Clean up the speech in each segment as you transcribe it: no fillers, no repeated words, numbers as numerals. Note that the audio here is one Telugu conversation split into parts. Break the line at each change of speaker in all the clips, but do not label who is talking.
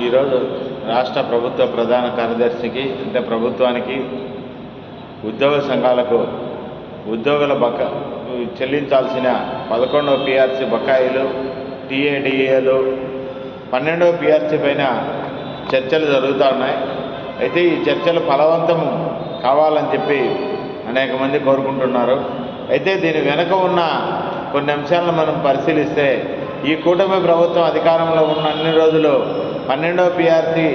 ఈరోజు రాష్ట్ర ప్రభుత్వ ప్రధాన కార్యదర్శికి అంటే ప్రభుత్వానికి ఉద్యోగ సంఘాలకు ఉద్యోగుల చెల్లించాల్సిన 11వ పిఆర్సీ బకాయిలు టీఏడీఏలు 12వ పిఆర్సీ పైన చర్చలు జరుగుతూ ఉన్నాయి. అయితే ఈ చర్చలు ఫలవంతం కావాలని చెప్పి అనేక మంది కోరుకుంటున్నారు. అయితే దీని వెనుక ఉన్న కొన్ని అంశాలను మనం పరిశీలిస్తే ఈ కూటమి ప్రభుత్వం అధికారంలో ఉన్న అన్ని రోజులు 12వ పిఆర్సీ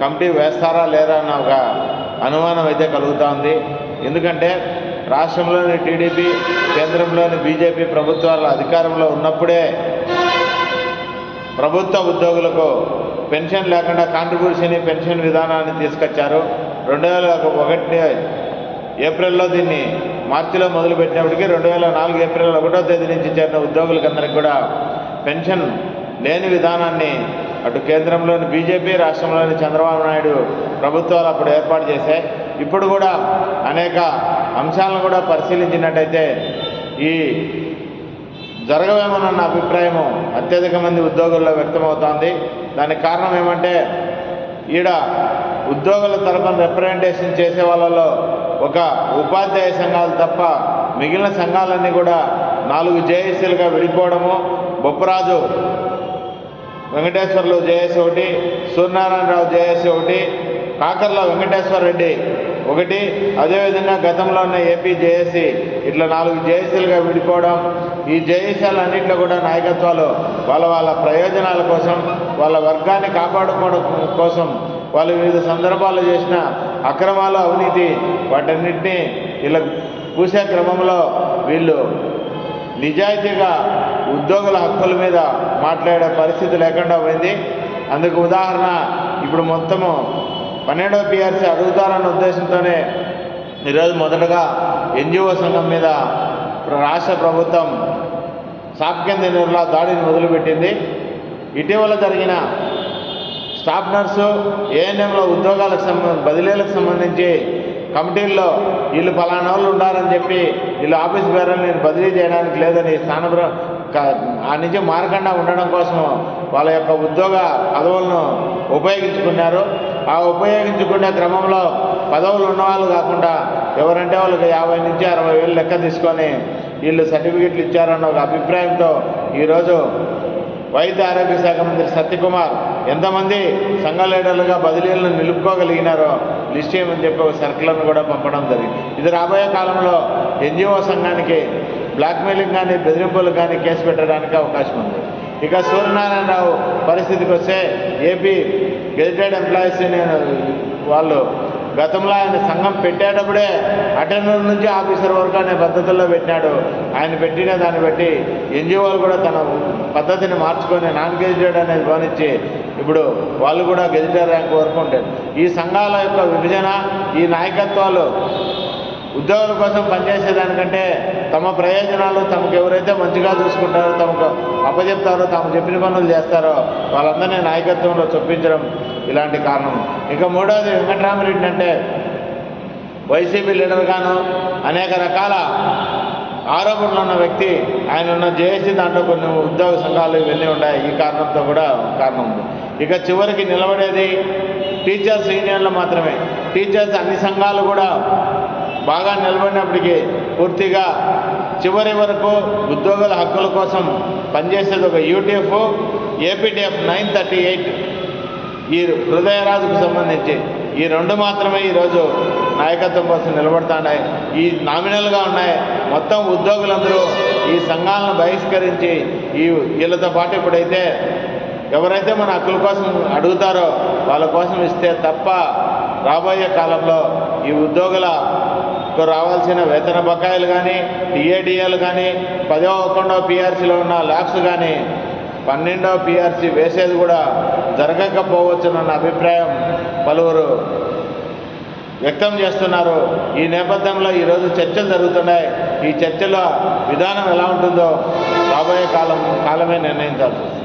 కమిటీ వేస్తారా లేరా అన్న ఒక అనుమానం అయితే కలుగుతోంది. ఎందుకంటే రాష్ట్రంలోని టీడీపీ కేంద్రంలోని బీజేపీ ప్రభుత్వాల అధికారంలో ఉన్నప్పుడే ప్రభుత్వ ఉద్యోగులకు పెన్షన్ లేకుండా కాంట్రిబ్యూషన్ పెన్షన్ విధానాన్ని తీసుకొచ్చారు. 2001 ఏప్రిల్లో దీన్ని మార్చిలో మొదలుపెట్టినప్పటికీ 2004 ఏప్రిల్ 1వ తేదీ నుంచి చేరిన ఉద్యోగులకందరికీ కూడా పెన్షన్ లేని విధానాన్ని అటు కేంద్రంలోని బీజేపీ రాష్ట్రంలోని చంద్రబాబు నాయుడు ప్రభుత్వాలు అప్పుడు ఏర్పాటు చేశాయి. ఇప్పుడు కూడా అనేక అంశాలను కూడా పరిశీలించినట్టయితే ఈ జరగవేమోనన్న అభిప్రాయము అత్యధిక మంది ఉద్యోగుల్లో వ్యక్తమవుతోంది. దానికి కారణం ఏమంటే ఈడ ఉద్యోగుల తరఫున రిప్రజెంటేషన్ చేసే వాళ్ళలో ఒక ఉపాధ్యాయ సంఘాలు తప్ప మిగిలిన సంఘాలన్నీ కూడా 4 జేఏసీలుగా విడిపోవడము, బొప్పరాజు వెంకటేశ్వర్లు జేఏసీ ఒకటి, సూర్యనారాయణరావు జేఏసీ ఒకటి, కాకర్ల వెంకటేశ్వర రెడ్డి ఒకటి, అదేవిధంగా గతంలో ఉన్న ఏపీ జేఏసీ ఇట్లా 4 జేఏసీలుగా విడిపోవడం. ఈ జేఏసీలన్నింటిలో కూడా నాయకత్వాలు వాళ్ళ ప్రయోజనాల కోసం, వాళ్ళ వర్గాన్ని కాపాడుకోవడం కోసం వాళ్ళు వివిధ సందర్భాల్లో చేసిన అక్రమాలు, అవినీతి వాటన్నిటినీ ఇలా పూసే క్రమంలో వీళ్ళు నిజాయితీగా ఉద్యోగుల హక్కుల మీద మాట్లాడే పరిస్థితి లేకుండా పోయింది. అందుకు ఉదాహరణ ఇప్పుడు మొత్తము 12వ పిఆర్సీ అడుగుతారన్న ఉద్దేశంతోనే ఈరోజు మొదటగా ఎన్జిఓ సంఘం మీద రాష్ట్ర ప్రభుత్వం సాప్కేంద్ర నిర్లా దాడిని మొదలుపెట్టింది. ఇటీవల జరిగిన స్టాఫ్ నర్సు ఏఎన్ఎంలో ఉద్యోగాలకు బదిలీలకు సంబంధించి కమిటీల్లో వీళ్ళు ఫలానా వాళ్ళు ఉండాలని చెప్పి వీళ్ళు ఆఫీస్ బేరాలు నేను బదిలీ చేయడానికి లేదని ఆ నుంచి మారకుండా ఉండడం కోసం వాళ్ళ యొక్క ఉద్యోగ పదవులను ఉపయోగించుకున్నారు. ఆ ఉపయోగించుకునే క్రమంలో పదవులు ఉన్నవాళ్ళు కాకుండా ఎవరంటే వాళ్ళకి 50 నుంచి 60 వేలు లెక్క తీసుకొని వీళ్ళు సర్టిఫికెట్లు ఇచ్చారన్న ఒక అభిప్రాయంతో ఈరోజు వైద్య ఆరోగ్య శాఖ మంత్రి సత్యకుమార్ ఎంతమంది సంఘ లీడర్లుగా బదిలీలను నిలుపుకోగలిగినారో లిస్ట్ చేయమని చెప్పి ఒక సర్కులను కూడా పంపడం జరిగింది. ఇది రాబోయే కాలంలో ఎన్జిఓ సంఘానికి బ్లాక్మెయిలింగ్ కానీ బెదిరింపులు కానీ కేసు పెట్టడానికి అవకాశం ఉంది. ఇక సూర్యనారాయణరావు పరిస్థితికి వస్తే ఏపీ గెజిటెడ్ ఎంప్లాయీస్ యూనియన్ వాళ్ళు గతంలో ఆయన సంఘం పెట్టేటప్పుడే అటెండర్ నుంచి ఆఫీసర్ వరకు అనే పద్ధతుల్లో పెట్టినాడు. ఆయన పెట్టిన దాన్ని బట్టి ఎన్జిఓలు కూడా తన పద్ధతిని మార్చుకొని నాన్ గెజిటెడ్ అనేది గమనించి ఇప్పుడు వాళ్ళు కూడా గెజిటెడ్ ర్యాంక్ వరకు ఉంటారు. ఈ సంఘాల యొక్క విభజన, ఈ నాయకత్వాలు ఉద్యోగుల కోసం పనిచేసేదానికంటే తమ ప్రయోజనాలు తమకు ఎవరైతే మంచిగా చూసుకుంటారో, తమకు అప్పచెప్తారో, తాము చెప్పిన పనులు చేస్తారో వాళ్ళందరినీ నాయకత్వంలో చొప్పించడం ఇలాంటి కారణం. ఇక మూడవది వెంకటరామరెడ్డి అంటే వైసీపీ లీడర్గాను అనేక రకాల ఆరోపణలు ఉన్న వ్యక్తి. ఆయన ఉన్న జేఏసీ దాంట్లో కొన్ని ఉద్యోగ సంఘాలు ఇవన్నీ ఉన్నాయి. ఈ కారణంతో కూడా కారణం ఉంది. ఇక చివరికి నిలబడేది టీచర్స్ యూనియన్లు మాత్రమే. టీచర్స్ అన్ని సంఘాలు కూడా బాగా నిలబడినప్పటికీ పూర్తిగా చివరి వరకు ఉద్యోగుల హక్కుల కోసం పనిచేసేది ఒక యూటీఎఫ్, ఏపీటీఎఫ్ 938 ఈ హృదయరాజుకు సంబంధించి ఈ 2 మాత్రమే ఈరోజు నాయకత్వం కోసం నిలబడుతున్నాయి. ఈ నామినల్గా ఉన్నాయి. మొత్తం ఉద్యోగులందరూ ఈ సంఘాలను బహిష్కరించి వీళ్ళతో పాటు ఇప్పుడైతే ఎవరైతే మన హక్కుల కోసం అడుగుతారో వాళ్ళ కోసం ఇస్తే తప్ప రాబోయే కాలంలో ఈ ఉద్యోగులకు రావాల్సిన వేతన బకాయిలు కానీ, టీఏడీఏలు కానీ, 11వ పిఆర్సీలో ఉన్న ల్యాబ్స్ కానీ 12వ పిఆర్సీ వేసేది కూడా జరగకపోవచ్చునన్న అభిప్రాయం పలువురు వ్యక్తం చేస్తున్నారు. ఈ నేపథ్యంలో ఈరోజు చర్చలు జరుగుతున్నాయి. ఈ చర్చల విధానం ఎలా ఉంటుందో రాబోయే కాలమే నిర్ణయించాల్సి వస్తుంది.